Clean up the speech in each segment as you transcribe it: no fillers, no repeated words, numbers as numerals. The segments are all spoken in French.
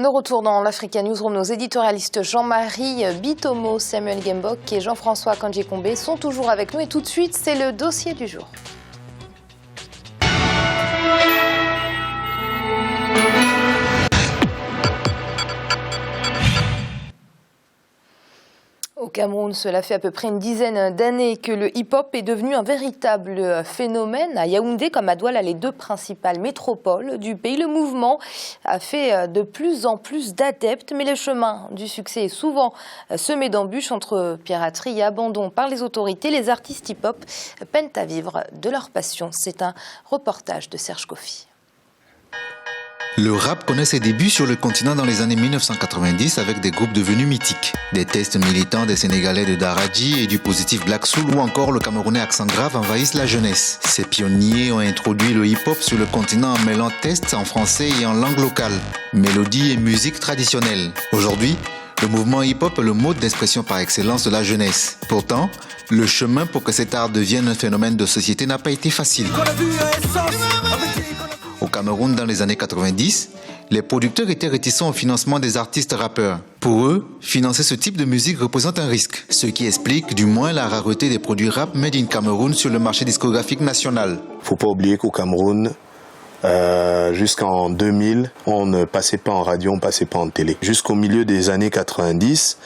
Le retour dans l'Africa Newsroom, nos éditorialistes Jean-Marie Bitomo, Samuel Gembok et Jean-François Kandji-Kombe sont toujours avec nous. Et tout de suite, c'est le dossier du jour. Au Cameroun, cela fait à peu près une dizaine d'années que le hip-hop est devenu un véritable phénomène. À Yaoundé comme à Douala, les deux principales métropoles du pays, le mouvement a fait de plus en plus d'adeptes. Mais le chemin du succès est souvent semé d'embûches entre piraterie et abandon par les autorités. Les artistes hip-hop peinent à vivre de leur passion. C'est un reportage de Serge Kofi. Le rap connaît ses débuts sur le continent dans les années 1990 avec des groupes devenus mythiques. Des tests militants des Sénégalais de Daradji et du positif Black Soul ou encore le Camerounais Accent Grave envahissent la jeunesse. Ces pionniers ont introduit le hip-hop sur le continent en mêlant tests en français et en langue locale, mélodie et musique traditionnelle. Aujourd'hui, le mouvement hip-hop est le mode d'expression par excellence de la jeunesse. Pourtant, le chemin pour que cet art devienne un phénomène de société n'a pas été facile. Au Cameroun, dans les années 90, les producteurs étaient réticents au financement des artistes rappeurs. Pour eux, financer ce type de musique représente un risque, ce qui explique du moins la rareté des produits rap made in Cameroun sur le marché discographique national. Faut pas oublier qu'au Cameroun, jusqu'en 2000, on ne passait pas en radio, on ne passait pas en télé. Jusqu'au milieu des années 90,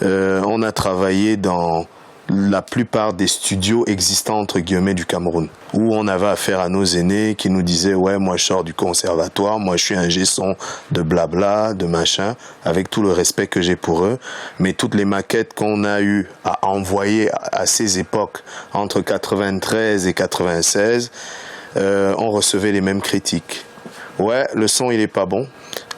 on a travaillé dans la plupart des studios existants entre guillemets du Cameroun, où on avait affaire à nos aînés qui nous disaient ouais, moi je sors du conservatoire, moi je suis un G-son de blabla, de machin, avec tout le respect que j'ai pour eux, mais toutes les maquettes qu'on a eu à envoyer à ces époques entre 93 et 96, on recevait les mêmes critiques. Ouais, le son il est pas bon,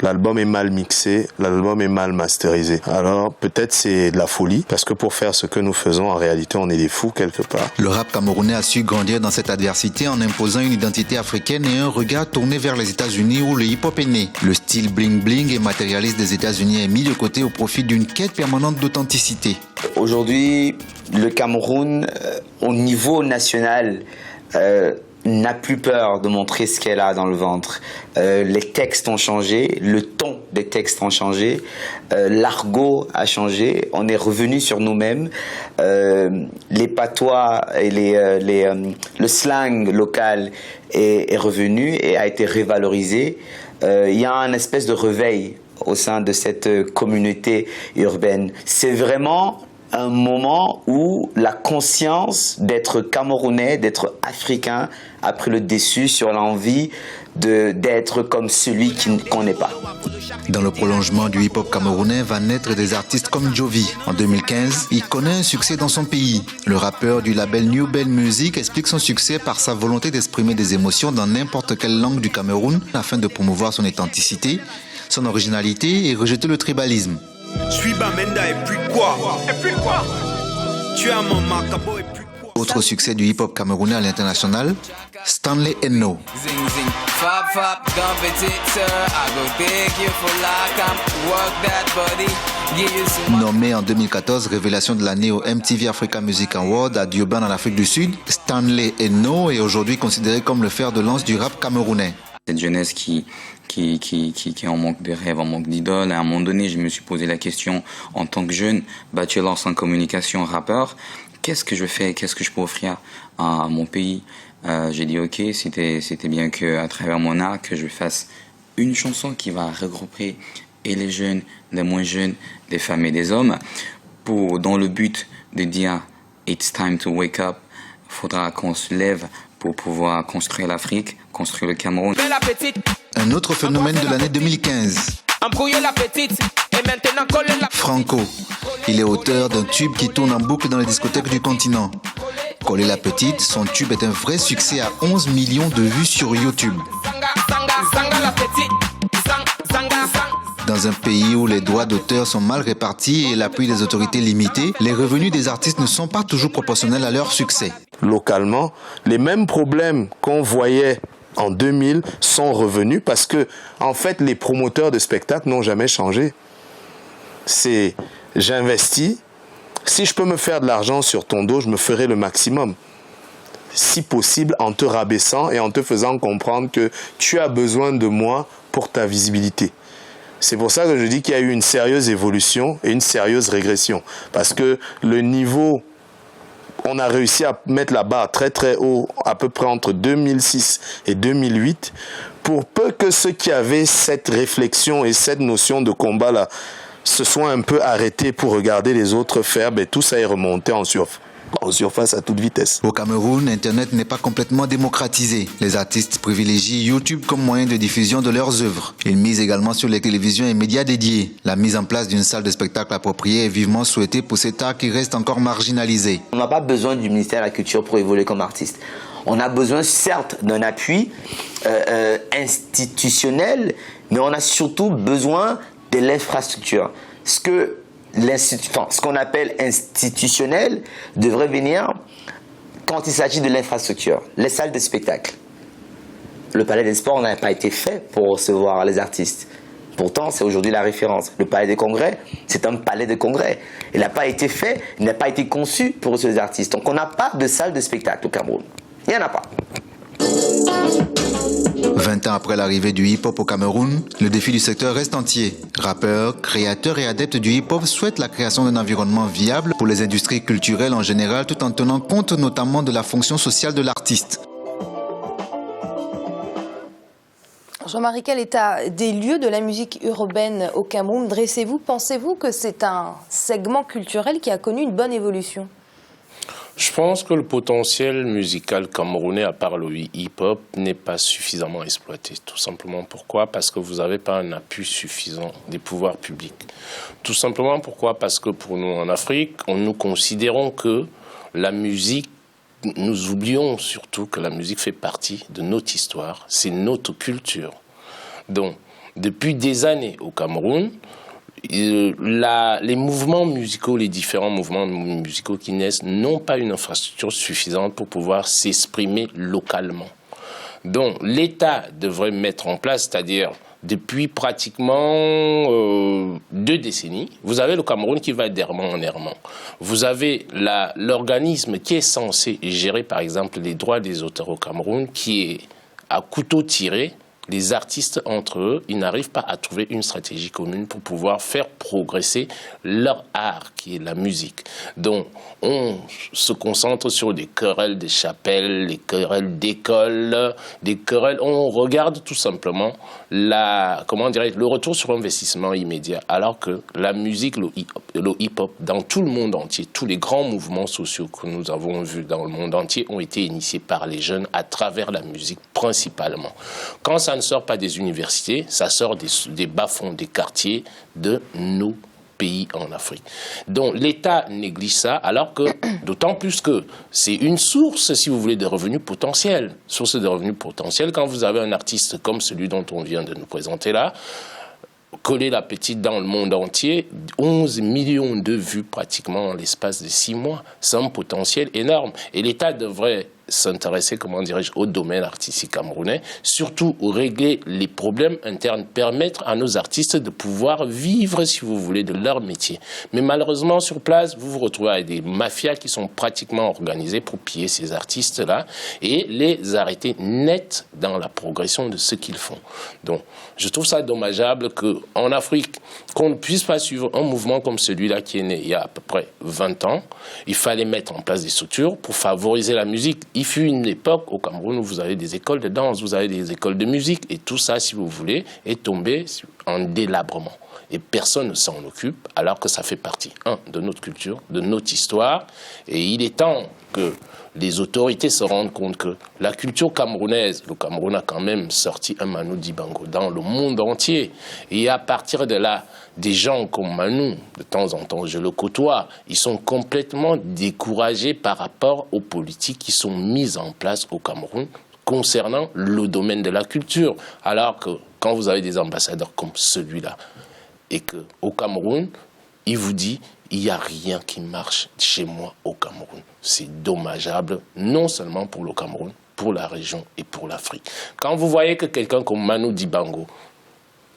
l'album est mal mixé, l'album est mal masterisé. Alors peut-être c'est de la folie, parce que pour faire ce que nous faisons, en réalité on est des fous quelque part. Le rap camerounais a su grandir dans cette adversité en imposant une identité africaine et un regard tourné vers les États-Unis où le hip-hop est né. Le style bling-bling et matérialiste des États-Unis est mis de côté au profit d'une quête permanente d'authenticité. Aujourd'hui, le Cameroun, au niveau national, n'a plus peur de montrer ce qu'elle a dans le ventre. Les textes ont changé, le ton des textes ont changé, l'argot a changé, on est revenu sur nous-mêmes, les patois et le slang local est revenu et a été révalorisé. Il y a une espèce de réveil au sein de cette communauté urbaine. C'est vraiment un moment où la conscience d'être camerounais, d'être africain, a pris le dessus sur l'envie d'être comme celui qu'on n'est pas. Dans le prolongement du hip-hop camerounais va naître des artistes comme Jovi. En 2015, il connaît un succès dans son pays. Le rappeur du label New Bell Music explique son succès par sa volonté d'exprimer des émotions dans n'importe quelle langue du Cameroun afin de promouvoir son authenticité, son originalité et rejeter le tribalisme. Je suis Bamenda et puis quoi? Et puis quoi? Tu as mon macabo et puis quoi? Autre succès du hip-hop camerounais à l'international, Stanley Eno. Nommé en 2014 révélation de l'année au MTV Africa Music Award à Durban en Afrique du Sud, Stanley Eno est aujourd'hui considéré comme le fer de lance du rap camerounais. Cette jeunesse qui est en manque de rêves, en manque d'idoles. À un moment donné, je me suis posé la question, en tant que jeune, bachelor en communication, rappeur, qu'est-ce que je fais, qu'est-ce que je peux offrir à mon pays? J'ai dit, ok, c'était bien qu'à travers mon art, que je fasse une chanson qui va regrouper et les jeunes, les moins jeunes, des femmes et des hommes, dans le but de dire, it's time to wake up, faudra qu'on se lève pour pouvoir construire l'Afrique, construire le Cameroun. Un autre phénomène de l'année 2015. Franco. Il est auteur d'un tube qui tourne en boucle dans les discothèques du continent. Coller la petite, son tube est un vrai succès à 11 millions de vues sur YouTube. Dans un pays où les droits d'auteur sont mal répartis et l'appui des autorités limité, les revenus des artistes ne sont pas toujours proportionnels à leur succès. Localement, les mêmes problèmes qu'on voyait en 2000 sont revenus parce que, en fait, les promoteurs de spectacles n'ont jamais changé. C'est j'investis, si je peux me faire de l'argent sur ton dos, je me ferai le maximum. Si possible, en te rabaissant et en te faisant comprendre que tu as besoin de moi pour ta visibilité. C'est pour ça que je dis qu'il y a eu une sérieuse évolution et une sérieuse régression. Parce que le niveau, on a réussi à mettre la barre très très haut, à peu près entre 2006 et 2008, pour peu que ceux qui avaient cette réflexion et cette notion de combat-là se soient un peu arrêtés pour regarder les autres faire, ben, tout ça est remonté en surface à toute vitesse. Au Cameroun, Internet n'est pas complètement démocratisé. Les artistes privilégient YouTube comme moyen de diffusion de leurs œuvres. Ils misent également sur les télévisions et médias dédiés. La mise en place d'une salle de spectacle appropriée est vivement souhaitée pour cet art qui reste encore marginalisé. On n'a pas besoin du ministère de la Culture pour évoluer comme artiste. On a besoin certes d'un appui institutionnel, mais on a surtout besoin de l'infrastructure. Ce qu'on appelle institutionnel devrait venir quand il s'agit de l'infrastructure, les salles de spectacle. Le Palais des Sports n'a pas été fait pour recevoir les artistes. Pourtant, c'est aujourd'hui la référence. Le Palais des Congrès, c'est un palais de congrès. Il n'a pas été fait, il n'a pas été conçu pour recevoir les artistes. Donc on n'a pas de salle de spectacle au Cameroun. Il n'y en a pas. 20 ans après l'arrivée du hip-hop au Cameroun, le défi du secteur reste entier. Rappeurs, créateurs et adeptes du hip-hop souhaitent la création d'un environnement viable pour les industries culturelles en général, tout en tenant compte notamment de la fonction sociale de l'artiste. Jean-Marie, quel état des lieux de la musique urbaine au Cameroun dressez-vous? Pensez-vous que c'est un segment culturel qui a connu une bonne évolution? Je pense que le potentiel musical camerounais, à part le hip-hop, n'est pas suffisamment exploité. Tout simplement pourquoi? Parce que vous n'avez pas un appui suffisant des pouvoirs publics. Tout simplement pourquoi? Parce que pour nous en Afrique, nous considérons que la musique, nous oublions surtout que la musique fait partie de notre histoire, c'est notre culture. Donc, depuis des années au Cameroun, les mouvements musicaux, les différents mouvements musicaux qui naissent n'ont pas une infrastructure suffisante pour pouvoir s'exprimer localement. Donc l'État devrait mettre en place, c'est-à-dire depuis pratiquement 2 décennies, vous avez le Cameroun qui va d'errement en errement. Vous avez l'organisme qui est censé gérer par exemple les droits des auteurs au Cameroun qui est à couteau tiré. Les artistes, entre eux, ils n'arrivent pas à trouver une stratégie commune pour pouvoir faire progresser leur art, qui est la musique. Donc, on se concentre sur des querelles des chapelles, des querelles d'écoles, des querelles... On regarde tout simplement le retour sur investissement immédiat, alors que la musique, le hip-hop, dans tout le monde entier, tous les grands mouvements sociaux que nous avons vus dans le monde entier ont été initiés par les jeunes à travers la musique principalement. Quand ça ne sort pas des universités, ça sort des bas-fonds, des quartiers de nos pays en Afrique. Donc l'État néglige ça, alors que, d'autant plus que c'est une source, si vous voulez, de revenus potentiels. Source de revenus potentiels, quand vous avez un artiste comme celui dont on vient de nous présenter là, coller la petite dans le monde entier, 11 millions de vues pratiquement en l'espace de 6 mois. C'est un potentiel énorme. Et l'État devrait s'intéresser, au domaine artistique camerounais, surtout régler les problèmes internes, permettre à nos artistes de pouvoir vivre, si vous voulez, de leur métier. Mais malheureusement, sur place, vous vous retrouvez avec des mafias qui sont pratiquement organisées pour piller ces artistes-là et les arrêter net dans la progression de ce qu'ils font. Donc, je trouve ça dommageable qu'en Afrique, qu'on ne puisse pas suivre un mouvement comme celui-là qui est né il y a à peu près 20 ans. Il fallait mettre en place des structures pour favoriser la musique. Il fut une époque au Cameroun où vous avez des écoles de danse, vous avez des écoles de musique, et tout ça, si vous voulez, est tombé en délabrement. Et personne ne s'en occupe, alors que ça fait partie, de notre culture, de notre histoire. Et il est temps que les autorités se rendent compte que la culture camerounaise, le Cameroun a quand même sorti un Manu Dibango dans le monde entier. Et à partir de là, des gens comme Manu, de temps en temps je le côtoie, ils sont complètement découragés par rapport aux politiques qui sont mises en place au Cameroun concernant le domaine de la culture. Alors que quand vous avez des ambassadeurs comme celui-là, et qu'au Cameroun, il vous dit, il n'y a rien qui marche chez moi au Cameroun. C'est dommageable, non seulement pour le Cameroun, pour la région et pour l'Afrique. Quand vous voyez que quelqu'un comme Manu Dibango,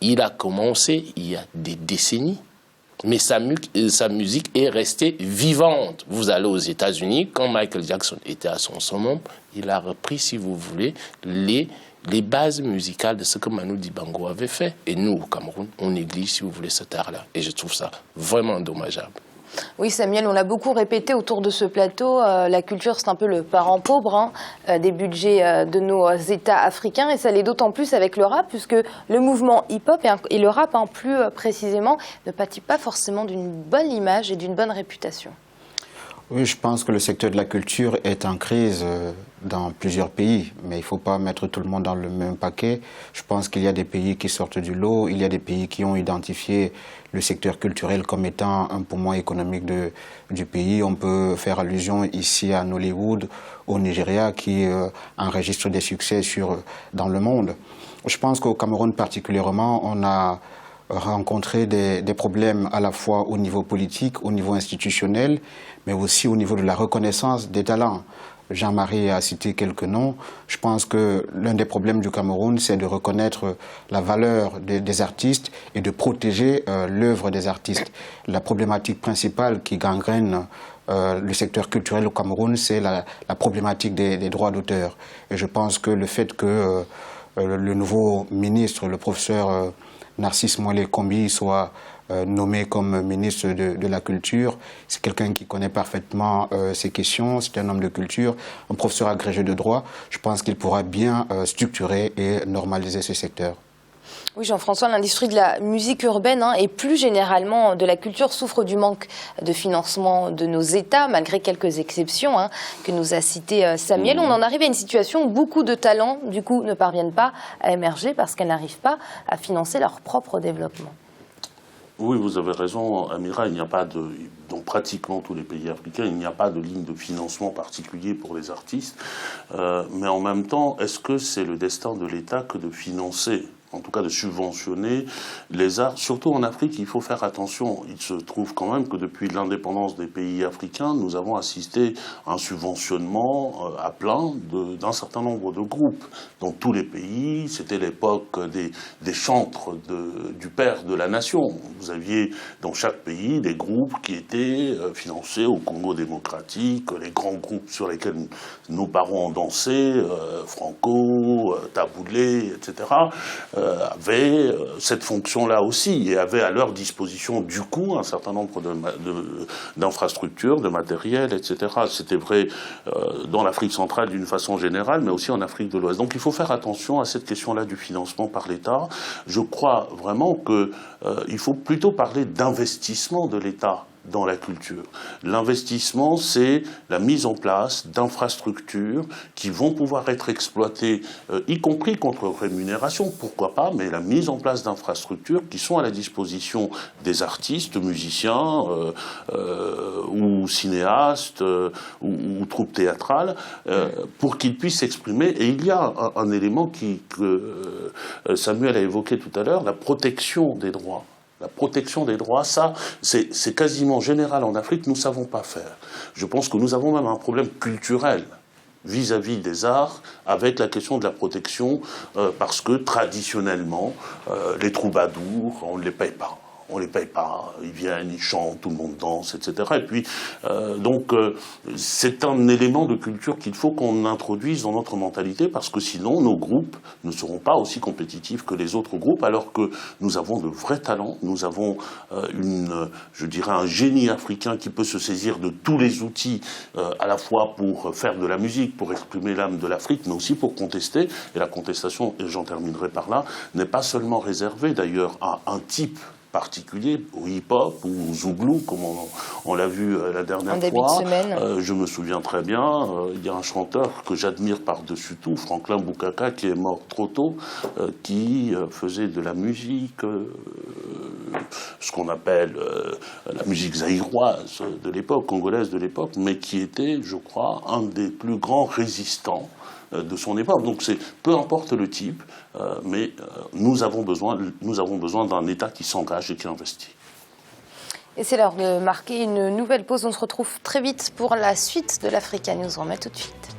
il a commencé il y a des décennies, Mais sa musique est restée vivante. Vous allez aux États-Unis, quand Michael Jackson était à son summum, il a repris, si vous voulez, les bases musicales de ce que Manu Dibango avait fait. Et nous, au Cameroun, on néglige, si vous voulez, cet art-là. Et je trouve ça vraiment dommageable. Oui, Samuel, on l'a beaucoup répété autour de ce plateau. La culture, c'est un peu le parent pauvre des budgets de nos États africains. Et ça l'est d'autant plus avec le rap, puisque le mouvement hip-hop et le rap, plus précisément, ne pâtit pas forcément d'une bonne image et d'une bonne réputation. Oui, je pense que le secteur de la culture est en crise dans plusieurs pays, mais il ne faut pas mettre tout le monde dans le même paquet. Je pense qu'il y a des pays qui sortent du lot, il y a des pays qui ont identifié le secteur culturel comme étant un poumon économique du pays. On peut faire allusion ici à Nollywood, au Nigeria, qui enregistre des succès dans le monde. Je pense qu'au Cameroun particulièrement, on a rencontrer des problèmes à la fois au niveau politique, au niveau institutionnel, mais aussi au niveau de la reconnaissance des talents. Jean-Marie a cité quelques noms. Je pense que l'un des problèmes du Cameroun, c'est de reconnaître la valeur des artistes et de protéger l'œuvre des artistes. La problématique principale qui gangrène le secteur culturel au Cameroun, c'est la problématique des droits d'auteur. Et je pense que le fait que le nouveau ministre, le professeur Narcisse Moilé-Kombi soit nommé comme ministre de la Culture. C'est quelqu'un qui connaît parfaitement ces questions, c'est un homme de culture, un professeur agrégé de droit. Je pense qu'il pourra bien structurer et normaliser ce secteur. Oui, Jean-François, l'industrie de la musique urbaine et plus généralement de la culture souffre du manque de financement de nos États, malgré quelques exceptions que nous a cité Samuel. On en arrive à une situation où beaucoup de talents, du coup, ne parviennent pas à émerger parce qu'elles n'arrivent pas à financer leur propre développement. Oui, vous avez raison, Amira, il n'y a pas dans pratiquement tous les pays africains, il n'y a pas de ligne de financement particulier pour les artistes. Mais en même temps, est-ce que c'est le destin de l'État que de financer, en tout cas de subventionner les arts, surtout en Afrique? Il faut faire attention. Il se trouve quand même que depuis l'indépendance des pays africains, nous avons assisté à un subventionnement à plein d'un certain nombre de groupes. Dans tous les pays, c'était l'époque des chantres du père de la nation. Vous aviez dans chaque pays des groupes qui étaient financés au Congo démocratique, les grands groupes sur lesquels nos parents ont dansé, Franco, Taboulé, etc., avaient cette fonction-là aussi et avaient à leur disposition du coup un certain nombre d'infrastructures, de matériel, etc. C'était vrai dans l'Afrique centrale d'une façon générale, mais aussi en Afrique de l'Ouest. Donc il faut faire attention à cette question-là du financement par l'État. Je crois vraiment qu'il faut plutôt parler d'investissement de l'État dans la culture. L'investissement, c'est la mise en place d'infrastructures qui vont pouvoir être exploitées, y compris contre rémunération, pourquoi pas, mais la mise en place d'infrastructures qui sont à la disposition des artistes, musiciens ou cinéastes ou troupes théâtrales pour qu'ils puissent s'exprimer. Et il y a un élément que Samuel a évoqué tout à l'heure, la protection des droits. La protection des droits, ça, c'est quasiment général en Afrique, nous ne savons pas faire. Je pense que nous avons même un problème culturel vis-à-vis des arts avec la question de la protection parce que traditionnellement, les troubadours, on ne les paye pas. On les paye pas, ils viennent, ils chantent, tout le monde danse, etc. Et puis, c'est un élément de culture qu'il faut qu'on introduise dans notre mentalité parce que sinon, nos groupes ne seront pas aussi compétitifs que les autres groupes alors que nous avons de vrais talents, nous avons je dirais, un génie africain qui peut se saisir de tous les outils à la fois pour faire de la musique, pour exprimer l'âme de l'Afrique, mais aussi pour contester. Et la contestation, et j'en terminerai par là, n'est pas seulement réservée d'ailleurs à un type particulier, au hip-hop ou au zouglou, comme on l'a vu la dernière fois. Début de semaine. Je me souviens très bien, il y a un chanteur que j'admire par-dessus tout, Franklin Boukaka, qui est mort trop tôt, qui faisait de la musique, ce qu'on appelle la musique zaïroise de l'époque, congolaise de l'époque, mais qui était, je crois, un des plus grands résistants de son époque. Donc peu importe le type, mais nous avons besoin d'un État qui s'engage et qui investit. Et c'est l'heure de marquer une nouvelle pause. On se retrouve très vite pour la suite de l'Africa News. On remet tout de suite.